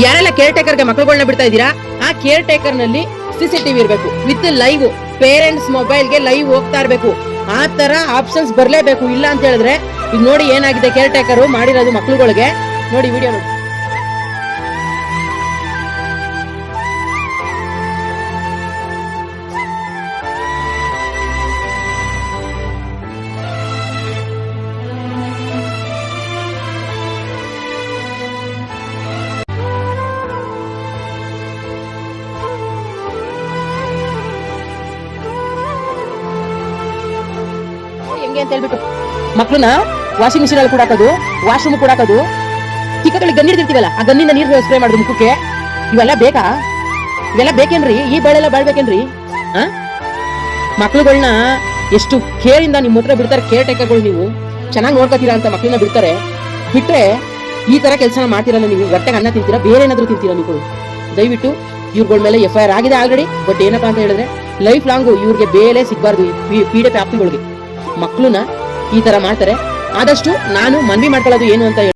ಯಾರೆಲ್ಲ ಕೇರ್ ಟೇಕರ್ಗೆ ಮಕ್ಕಳುಗಳನ್ನ ಬಿಡ್ತಾ ಇದ್ದೀರಾ, ಆ ಕೇರ್ ಟೇಕರ್ ನಲ್ಲಿ ಸಿಸಿಟಿವಿ ಇರಬೇಕು ವಿತ್ ಲೈವ್. ಪೇರೆಂಟ್ಸ್ ಮೊಬೈಲ್ಗೆ ಲೈವ್ ಹೋಗ್ತಾ ಇರಬೇಕು. ಆ ತರ ಆಪ್ಷನ್ಸ್ ಬರ್ಲೇಬೇಕು. ಇಲ್ಲ ಅಂತ ಹೇಳಿದ್ರೆ ಈಗ ನೋಡಿ ಏನಾಗಿದೆ, ಕೇರ್ ಟೇಕರ್ ಮಾಡಿರೋದು ಮಕ್ಕಳುಗಳಿಗೆ. ನೋಡಿ ವಿಡಿಯೋ ನೋಡಿ. ಹೆಂಗೆ ಅಂತ ಹೇಳ್ಬಿಟ್ಟು ಮಕ್ಕಳನ್ನ ವಾಷಿಂಗ್ ಮಿಷಿನ್ ಅಲ್ಲಿ ಕೂಡಾಕೋದು, ವಾಶ್ರೂಮ್ ಕೂಡಾಕೋದು, ಚಿಕ್ಕಗಳಿಗೆ ಗನ್ ಹಿಡಿದಿರ್ತೀವಲ್ಲ ಆ ಗನ್ನಿಂದ ನೀರು ಸ್ಪ್ರೇ ಮಾಡೋದು ಮುಖಕ್ಕೆ. ಇವೆಲ್ಲ ಬೇಕಾ? ಇವೆಲ್ಲ ಬೇಕೇನ್ರಿ? ಈ ಬೆಳೆಲ್ಲ ಬಾಳ್ಬೇಕೇನ್ರಿ? ಮಕ್ಳುಗಳನ್ನ ಎಷ್ಟು ಕೇರಿಂದ ನಿಮ್ಮ ಹತ್ರ ಬಿಡ್ತಾರೆ ಕೇರ್ ಟೇಕರ್ಗಳು. ನೀವು ಚೆನ್ನಾಗಿ ನೋಡ್ಕೋತೀರಾ ಅಂತ ಮಕ್ಕಳನ್ನ ಬಿಡ್ತಾರೆ. ಬಿಟ್ರೆ ಈ ತರ ಕೆಲಸ ಮಾಡ್ತಿರಲ್ಲ ನೀವು. ಹೊಟ್ಟೆಗೆ ಅನ್ನ ತಿಂತೀರಾ, ಬೇರೆ ಏನಾದ್ರು ತಿಂತೀರಾ ನೀವು? ದಯವಿಟ್ಟು ಇವ್ರಗಳ ಮೇಲೆ FIR ಆಗಿದೆ ಆಲ್ರೆಡಿ. ಬಟ್ ಏನಪ್ಪಾ ಅಂತ ಹೇಳಿದ್ರೆ ಲೈಫ್ ಲಾಂಗು ಇವ್ರಿಗೆ ಬೇಲೆ ಸಿಗ್ಬಾರ್ದು. ಪೀಡೆ ವ್ಯಾಪ್ತಿಗಳಿಗೆ ಮಕ್ಕಳನ್ನ ಈ ತರ ಮಾಡ್ತಾರೆ. ಆದಷ್ಟು ನಾನು ಮನವಿ ಮಾಡ್ಕೊಳ್ಳೋದು ಏನು ಅಂತ